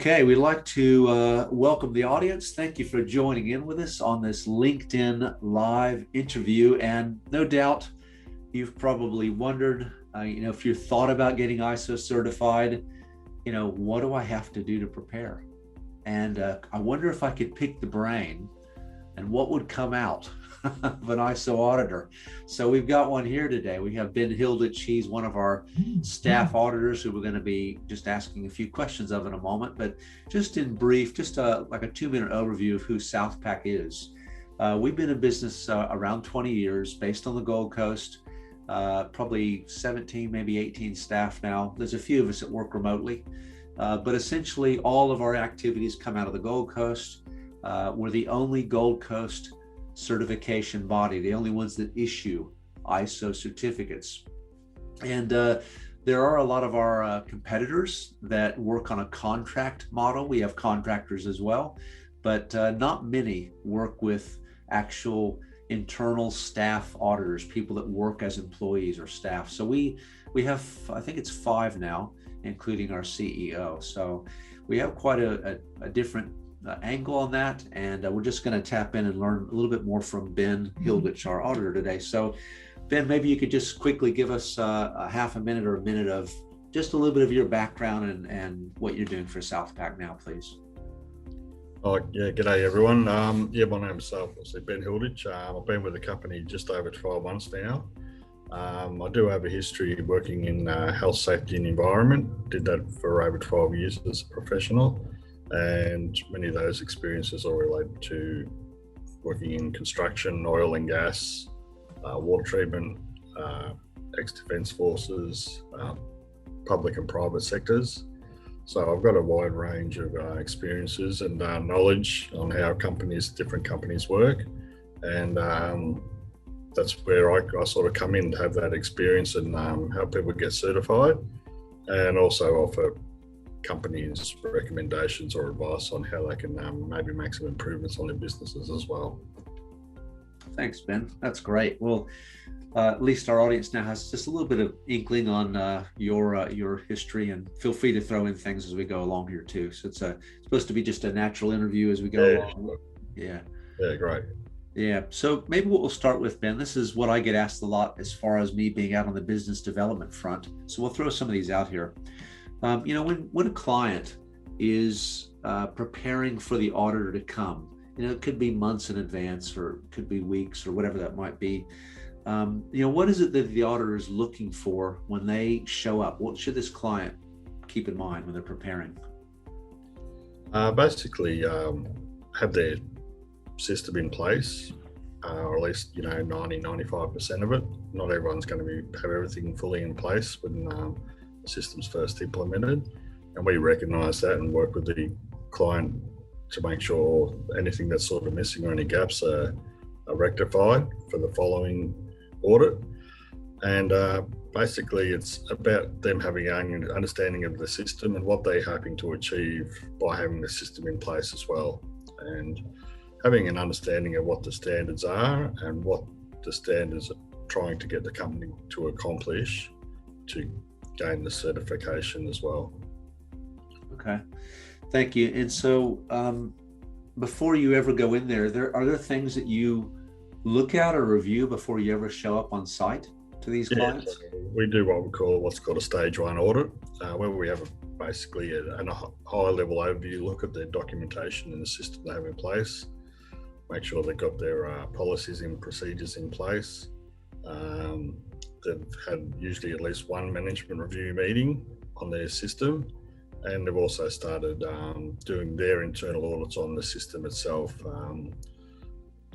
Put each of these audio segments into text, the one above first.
Okay, we'd like to welcome the audience. Thank you for joining in with us on this LinkedIn live interview. And no doubt you've probably wondered, if you thought about getting ISO certified, what do I have to do to prepare? And I wonder if I could pick the brain and what would come out of an ISO auditor. So we've got one here today. We have Ben Hilditch. He's one of our staff auditors who we're going to be just asking a few questions of in a moment. But just in brief, just like a 2-minute overview of who Southpac is. We've been in business around 20 years, based on the Gold Coast, probably 17, maybe 18 staff now. There's a few of us that work remotely, but essentially all of our activities come out of the Gold Coast. We're the only Gold Coast certification body, the only ones that issue ISO certificates. And there are a lot of our competitors that work on a contract model. We have contractors as well, but not many work with actual internal staff auditors, people that work as employees or staff. So we have, I think it's 5 now, including our CEO. So we have quite a different angle on that, and we're just going to tap in and learn a little bit more from Ben Hilditch, our auditor today. So Ben, maybe you could just quickly give us a half a minute or a minute of just a little bit of your background and what you're doing for Southpac now, please. Oh yeah, g'day everyone. My name's Ben Hilditch. I've been with the company just over 12 months now. I do have a history working in health, safety and environment. Did that for over 12 years as a professional. And many of those experiences are related to working in construction, oil and gas, water treatment, ex-defence forces, public and private sectors. So I've got a wide range of experiences and knowledge on how different companies work. And that's where I sort of come in to have that experience and help people get certified, and also offer companies recommendations or advice on how they can maybe make some improvements on their businesses as well. Thanks, Ben. That's great. Well, at least our audience now has just a little bit of inkling on your history, and feel free to throw in things as we go along here too. So it's supposed to be just a natural interview as we go along. Yeah, great. Yeah. So maybe what we'll start with, Ben, this is what I get asked a lot as far as me being out on the business development front. So we'll throw some of these out here. When a client is preparing for the auditor to come, it could be months in advance or it could be weeks or whatever that might be. What is it that the auditor is looking for when they show up? What should this client keep in mind when they're preparing? Basically, have their system in place, or at least 90-95% of it. Not everyone's going to have everything fully in place when the system's first implemented, and we recognise that and work with the client to make sure anything that's sort of missing or any gaps are rectified for the following audit. And basically it's about them having an understanding of the system and what they're hoping to achieve by having the system in place as well, and having an understanding of what the standards are and what the standards are trying to get the company to accomplish to gain the certification as well. Okay, thank you. And so before you ever go in there, are there things that you look at or review before you ever show up on site to these clients? So we do what's called a stage 1 audit, where we have basically a high level overview look at their documentation and the system they have in place, make sure they've got their policies and procedures in place. They've had usually at least one management review meeting on their system, and they've also started doing their internal audits on the system itself.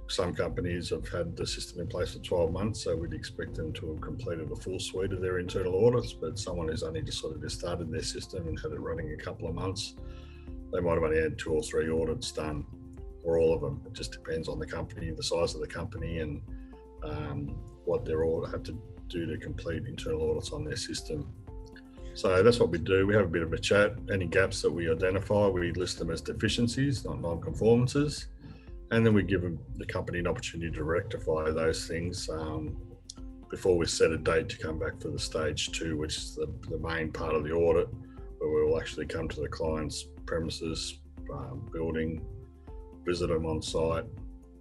Some companies have had the system in place for 12 months, so we'd expect them to have completed a full suite of their internal audits, but someone who's only just started their system and had it running a couple of months, they might have only had 2 or 3 audits done, or all of them. It just depends on the company, the size of the company, and what their audit have to do to complete internal audits on their system. So that's what we do. We have a bit of a chat. Any gaps that we identify, we list them as deficiencies, not non-conformances, and then we give the company an opportunity to rectify those things before we set a date to come back for the stage 2, which is the main part of the audit, where we'll actually come to the client's premises, building, visit them on site,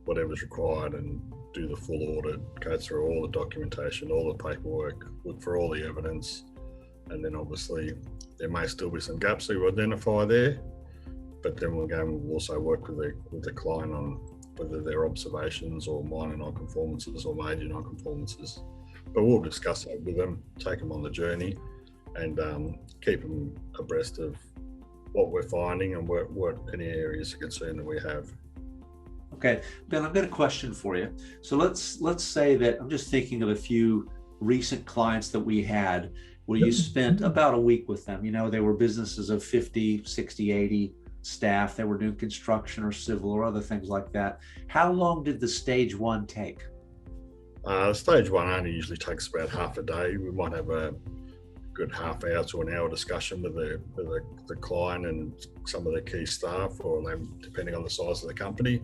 whatever's required, and do the full audit, go through all the documentation, all the paperwork, look for all the evidence. And then obviously there may still be some gaps that we identify there, but then we'll go and we'll also work with the client on whether they're observations or minor non-conformances or major non-conformances. But we'll discuss that with them, take them on the journey, and keep them abreast of what we're finding and what any areas of concern that we have. Okay, Ben, I've got a question for you. So let's say that I'm just thinking of a few recent clients that we had where you spent about a week with them. You know, they were businesses of 50, 60, 80 staff. They were doing construction or civil or other things like that. How long did the stage one take? Stage one only usually takes about half a day. We might have a good half hour to an hour discussion with the client and some of the key staff, or them, depending on the size of the company.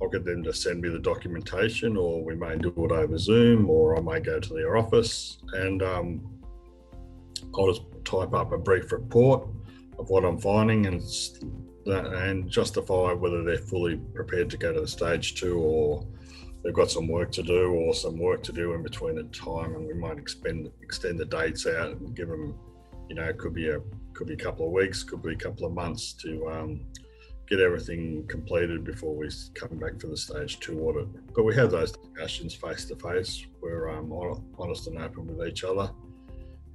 I'll get them to send me the documentation, or we may do it over Zoom, or I may go to their office, and I'll just type up a brief report of what I'm finding and justify whether they're fully prepared to go to the stage two, or they've got some work to do, or some work to do in between the time, and we might extend the dates out and give them, you know, it could be a couple of weeks, could be a couple of months to get everything completed before we come back for the stage two audit. But we have those discussions face to face. We're honest and open with each other,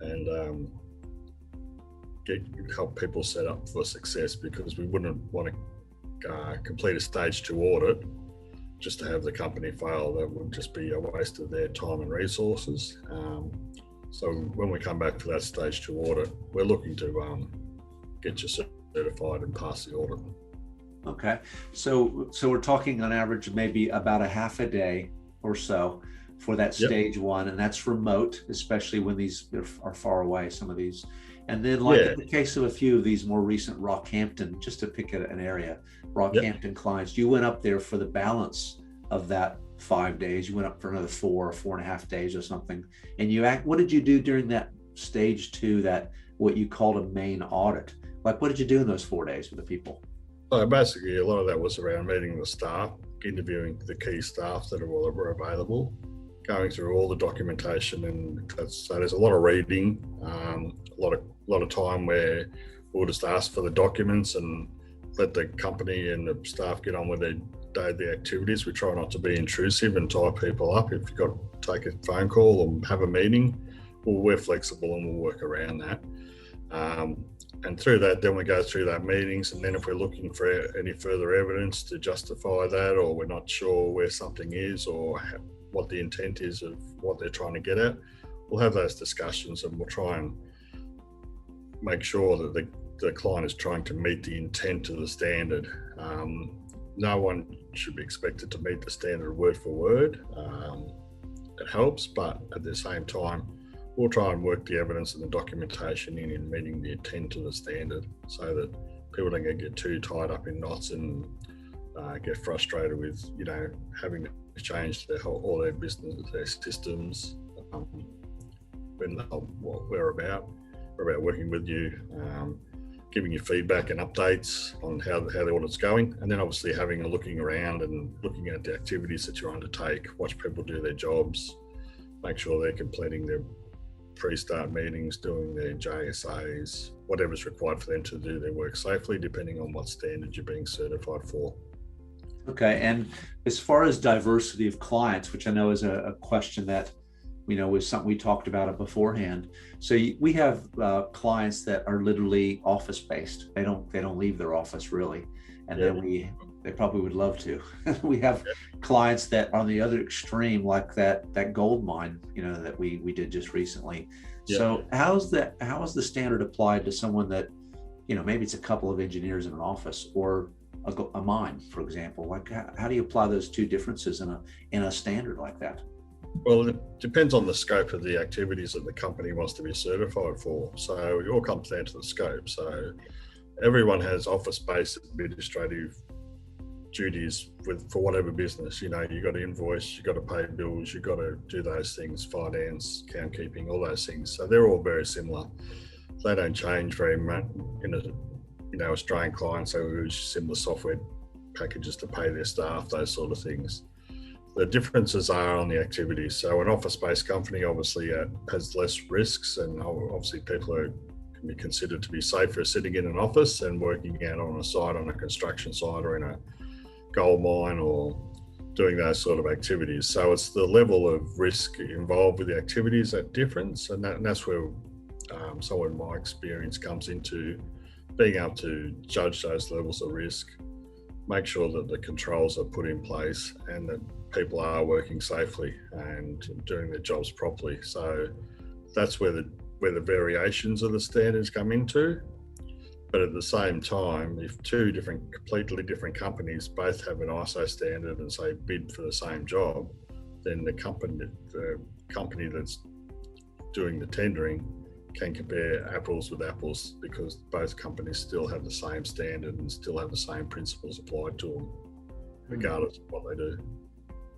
and help people set up for success, because we wouldn't want to complete a stage two audit just to have the company fail. That would just be a waste of their time and resources. So when we come back for that stage two audit, we're looking to get you certified and pass the audit. Okay, so we're talking on average maybe about a half a day or so for that stage one, and that's remote, especially when these are far away, some of these. And then in the case of a few of these more recent Rockhampton, just to pick an area, Rockhampton clients, you went up there for the balance of that 5 days. You went up for another 4 or 4.5 days or something. And what did you do during that stage two, that what you called a main audit? Like, what did you do in those 4 days with the people? So basically, a lot of that was around meeting the staff, interviewing the key staff that were available, going through all the documentation, and so there's a lot of reading, a lot of time where we'll just ask for the documents and let the company and the staff get on with their day-to-day activities. We try not to be intrusive and tie people up. If you've got to take a phone call or have a meeting, we're flexible and we'll work around that. And through that, then we go through that meetings, and then if we're looking for any further evidence to justify that, or we're not sure where something is or what the intent is of what they're trying to get at, we'll have those discussions, and we'll try and make sure that the client is trying to meet the intent of the standard. No one should be expected to meet the standard word for word. It helps, but at the same time, we'll try and work the evidence and the documentation in meeting the intent of the standard, so that people don't get too tied up in knots and get frustrated with, you know, having to change all their business, their systems. When what we're about working with you, giving you feedback and updates on how the audit's going, and then obviously looking around and looking at the activities that you undertake, watch people do their jobs, make sure they're completing their pre-start meetings, doing their JSAs, whatever's required for them to do their work safely, depending on what standard you're being certified for. Okay, and as far as diversity of clients, which I know is a question that, you know, was something we talked about it beforehand. So we have clients that are literally office based. They don't leave their office really, and then they probably would love to. We have clients that are on the other extreme, like that gold mine, you know, that we did just recently. So how is the standard applied to someone that, you know, maybe it's a couple of engineers in an office, or a mine, for example? Like, how do you apply those two differences in a standard like that? Well, it depends on the scope of the activities that the company wants to be certified for. So it all comes down to the scope. So everyone has office-based administrative duties for whatever business. You know, you got to invoice, you got to pay bills, you got to do those things, finance, account keeping, all those things. So they're all very similar. They don't change very much in Australian clients. They use similar software packages to pay their staff, those sort of things. The differences are on the activities. So an office-based company obviously has less risks, and obviously people can be considered to be safer sitting in an office and working out on a site, on a construction site or in a gold mine or doing those sort of activities. So it's the level of risk involved with the activities that difference, and that's where some of my experience comes into being able to judge those levels of risk, make sure that the controls are put in place and that people are working safely and doing their jobs properly. So that's where the variations of the standards come into. But at the same time, if two completely different companies both have an ISO standard and say bid for the same job, then the company that's doing the tendering can compare apples with apples, because both companies still have the same standard and still have the same principles applied to them, regardless of what they do.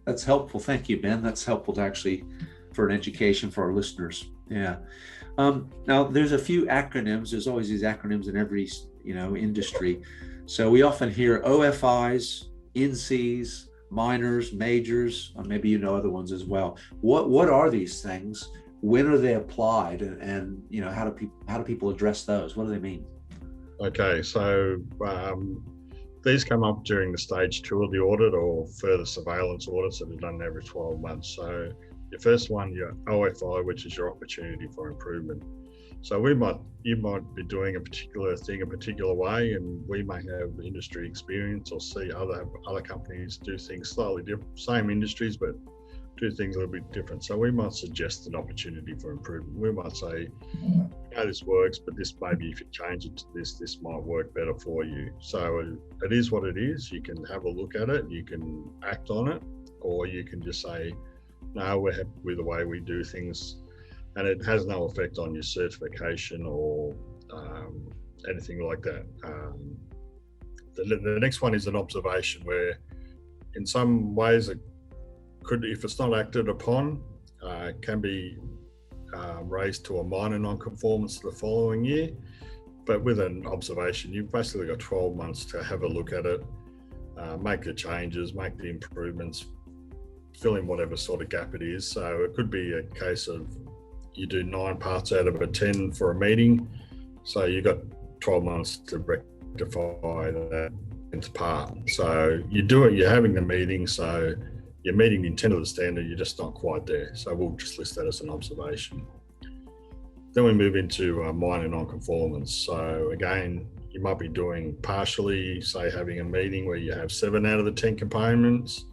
That's helpful. Thank you, Ben. That's helpful to actually for an education for our listeners. Yeah. Now there's a few acronyms. There's always these acronyms in every industry. So we often hear OFIs, NCs, minors, majors, or maybe other ones as well. What are these things? When are they applied, and how do people address those? What do they mean? Okay, so these come up during the stage 2 of the audit or further surveillance audits that are done every 12 months. So your first one, your OFI, which is your opportunity for improvement. So you might be doing a particular thing a particular way, and we may have industry experience or see other companies do things slightly different, same industries, but do things a little bit different. So we might suggest an opportunity for improvement. We might say, this works, but this, maybe if you change it to this might work better for you. So it is what it is. You can have a look at it, you can act on it, or you can just say, no, we're happy with the way we do things, and it has no effect on your certification or anything like that. The next one is an observation, where in some ways it could, if it's not acted upon, can be raised to a minor non-conformance the following year. But with an observation, you've basically got 12 months to have a look at it, make the changes, make the improvements, fill in whatever sort of gap it is. So it could be a case of you do 9 parts out of a 10 for a meeting. So you've got 12 months to rectify that 10th part. So you do it, you're having the meeting, so you're meeting the intent of the standard, you're just not quite there. So we'll just list that as an observation. Then we move into minor non-conformance. So again, you might be doing partially, say having a meeting where you have 7 out of the 10 components.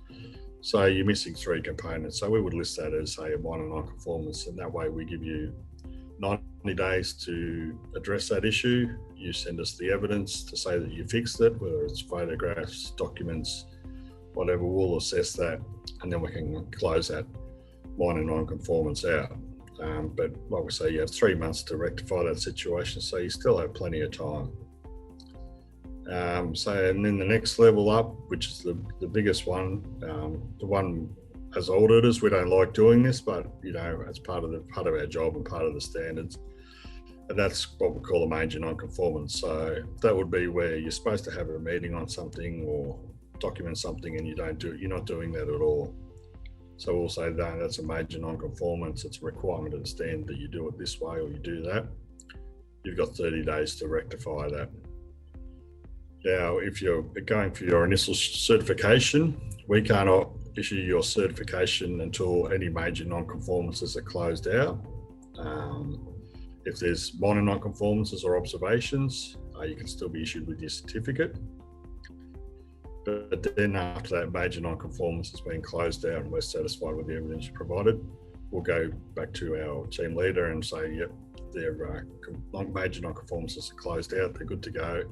So you're missing 3 components. So we would list that as, say, a minor non-conformance, and that way we give you 90 days to address that issue. You send us the evidence to say that you fixed it, whether it's photographs, documents, whatever. We'll assess that, and then we can close that minor non-conformance out. But like we say, you have 3 months to rectify that situation, so you still have plenty of time. And then the next level up, which is the biggest one, the one as auditors, we don't like doing this, but it's part of our job and part of the standards. And that's what we call a major non-conformance. So that would be where you're supposed to have a meeting on something or document something, and you're not doing that at all. So we'll say that's a major non-conformance. It's a requirement of the standard that you do it this way or you do that. You've got 30 days to rectify that. Now, if you're going for your initial certification, we can't issue your certification until any major non-conformances are closed out. If there's minor non-conformances or observations, you can still be issued with your certificate. But then after that major non-conformance has been closed out and we're satisfied with the evidence you provided, we'll go back to our team leader and say, yep, their major non-conformances are closed out, they're good to go.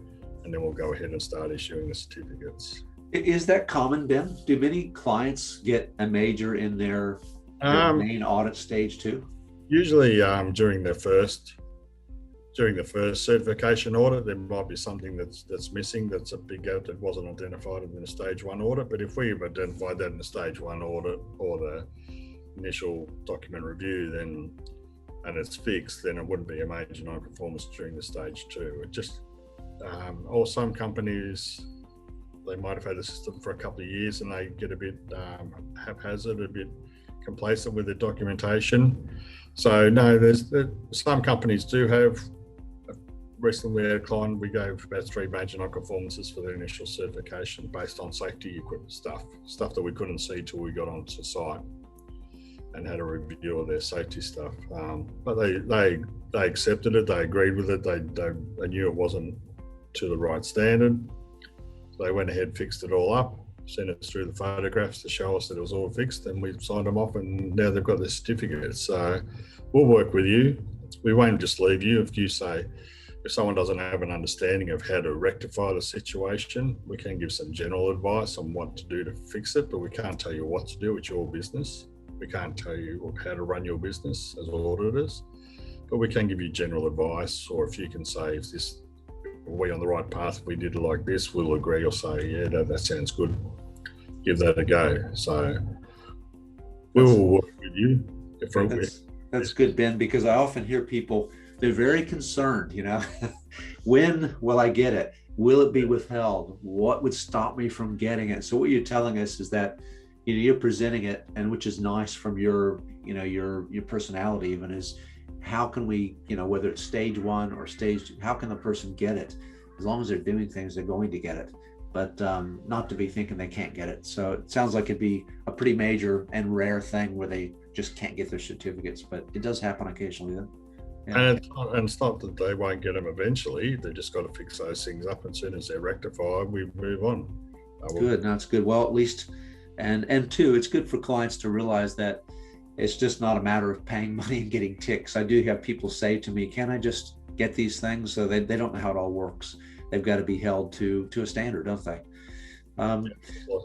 And then we'll go ahead and start issuing the certificates. Is that common, Ben? Do many clients get a major in their main audit stage too? Usually during the first certification audit, there might be something that's missing, that's a big gap that wasn't identified in the stage 1 audit. But if we've identified that in the stage 1 audit or the initial document review, then and it's fixed, then it wouldn't be a major non-conformance during the stage 2. It just, or some companies, they might have had the system for a couple of years and they get a bit haphazard, a bit complacent with the documentation. So no, some companies do have. Recently, we had a client, we gave about 3 major non-conformances for their initial certification based on safety equipment stuff that we couldn't see till we got onto site and had a review of their safety stuff. But they accepted it, they agreed with it, they knew it wasn't to the right standard. They went ahead, fixed it all up, sent us through the photographs to show us that it was all fixed, and we signed them off, and now they've got their certificate. So we'll work with you. We won't just leave you. If someone doesn't have an understanding of how to rectify the situation, we can give some general advice on what to do to fix it, but we can't tell you what to do. It's your business. We can't tell you how to run your business as auditors, but we can give you general advice. Or if you can say, are we on the right path? If we did it like this, we'll agree or say, yeah, that sounds good. Give that a go. So we will work with you. That's good, Ben, because I often hear people, they're very concerned, when will I get it? Will it be withheld? What would stop me from getting it? So what you're telling us is that, you're presenting it, and which is nice from your personality even, is how can we, whether it's stage 1 or stage 2, how can the person get it? As long as they're doing things, they're going to get it, but not to be thinking they can't get it. So it sounds like it'd be a pretty major and rare thing where they just can't get their certificates, but it does happen occasionally then. Yeah. And it's not that they won't get them eventually. They've just got to fix those things up. As soon as they're rectified, we move on. Good. No, it's good. Well, at least, and two, it's good for clients to realize that it's just not a matter of paying money and getting ticks. I do have people say to me, can I just get these things? So they don't know how it all works. They've got to be held to a standard, don't they? And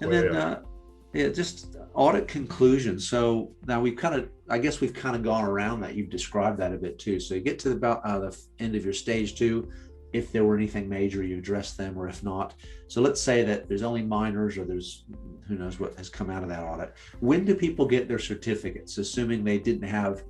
then just audit conclusion. So now we've kind of gone around that. You've described that a bit too. So you get to about the end of your stage 2. If there were anything major, you address them, or if not. So let's say that there's only minors, or there's who knows what has come out of that audit. When do people get their certificates, assuming they didn't have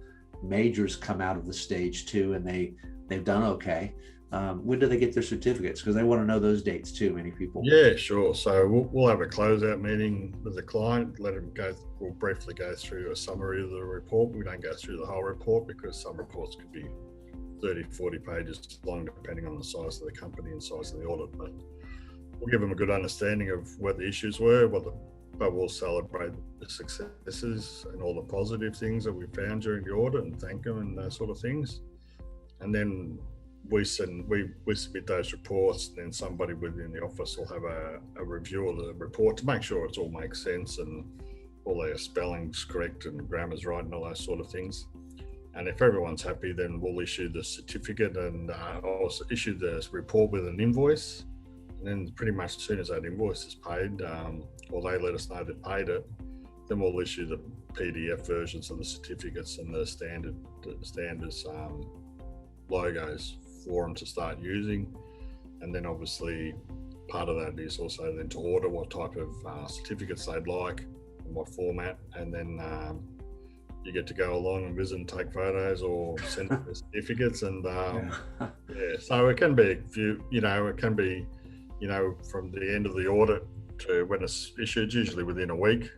majors come out of the stage 2 and they've done okay? When do they get their certificates? Because they want to know those dates too, many people. Yeah, sure. So we'll have a closeout meeting with the client, let them go. We'll briefly go through a summary of the report. We don't go through the whole report because some reports could be 30, 40 pages long, depending on the size of the company and size of the audit. But we'll give them a good understanding of what the issues were, but we'll celebrate the successes and all the positive things that we found during the audit and thank them and those sort of things. And then we submit those reports, and then somebody within the office will have a review of the report to make sure it all makes sense and all their spelling's correct and grammar's right and all those sort of things. And if everyone's happy, then we'll issue the certificate and also issue the report with an invoice. And then pretty much as soon as that invoice is paid, or they let us know they've paid it, then we'll issue the PDF versions of the certificates and the standards logos for them to start using. And then obviously part of that is also then to order what type of certificates they'd like and what format, and then you get to go along and visit and take photos or send the certificates. And so it can be from the end of the audit to when it's issued, usually within a week.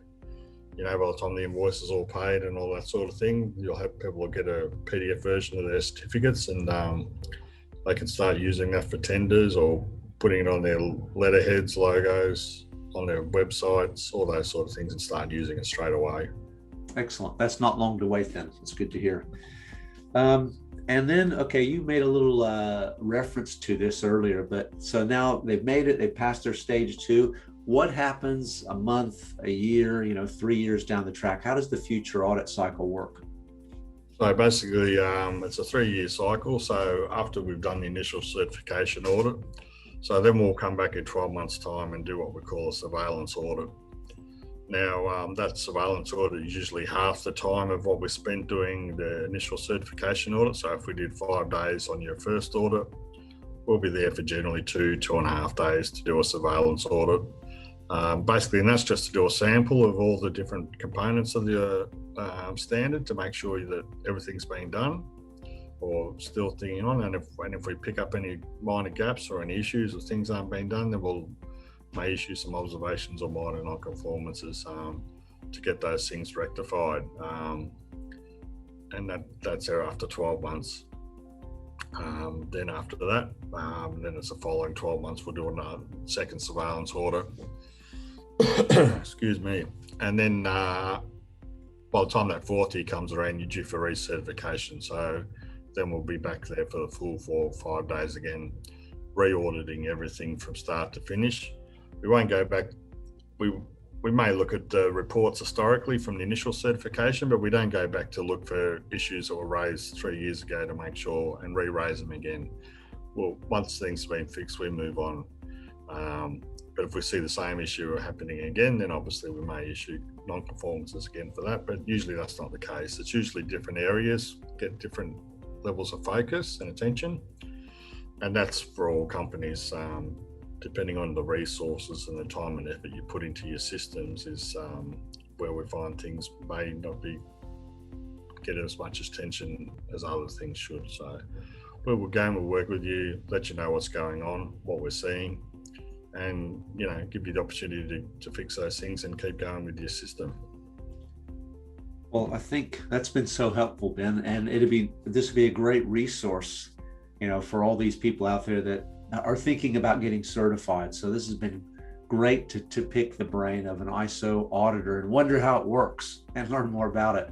By the time the invoice is all paid and all that sort of thing, you'll have people will get a PDF version of their certificates, and they can start using that for tenders or putting it on their letterheads, logos, on their websites, all those sort of things, and start using it straight away. Excellent. That's not long to wait then. It's good to hear. And then, okay, you made a little reference to this earlier, but so now they've made it, they've passed their stage 2. What happens a month, a year, 3 years down the track? How does the future audit cycle work? So basically, it's a 3-year cycle. So after we've done the initial certification audit, so then we'll come back in 12 months' time and do what we call a surveillance audit. Now, that surveillance audit is usually half the time of what we spent doing the initial certification audit. So if we did 5 days on your first audit, we'll be there for generally 2.5 days to do a surveillance audit. Basically, and that's just to do a sample of all the different components of the standard to make sure that everything's been done. or still thinking on. And if we pick up any minor gaps or any issues or things aren't being done, then we'll may issue some observations or minor non-conformances to get those things rectified. And that's there after 12 months. Then after that, then it's the following 12 months, we'll do a second surveillance audit. Excuse me. And then by the time that fourth year comes around, you're due for recertification. So then we'll be back there for the full 4 or 5 days again, re-auditing everything from start to finish. We won't go back. We may look at the reports historically from the initial certification, but we don't go back to look for issues that were raised 3 years ago to make sure and re-raise them again. Well, once things have been fixed, we move on. But if we see the same issue happening again, then obviously we may issue non-conformances again for that. But usually that's not the case. It's usually different areas get different levels of focus and attention. And that's for all companies, depending on the resources and the time and effort you put into your systems is where we find things may not be getting as much attention as other things should. So we'll work with you, let you know what's going on, what we're seeing, and give you the opportunity to fix those things and keep going with your system. Well, I think that's been so helpful, Ben, and this would be a great resource, for all these people out there that are thinking about getting certified. So this has been great to pick the brain of an ISO auditor and wonder how it works and learn more about it.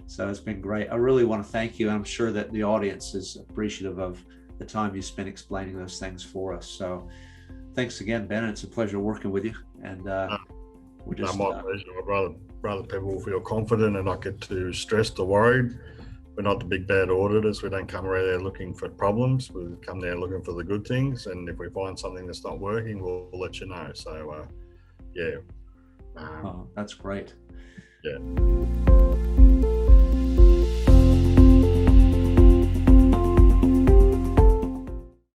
So it's been great. I really want to thank you. And I'm sure that the audience is appreciative of the time you spent explaining those things for us. So thanks again, Ben. It's a pleasure working with you. And we're just my pleasure. I'd rather people feel confident and not get too stressed or worried. We're not the big bad auditors. We don't come around there looking for problems. We come there looking for the good things. And if we find something that's not working, we'll let you know. So, that's great. Yeah.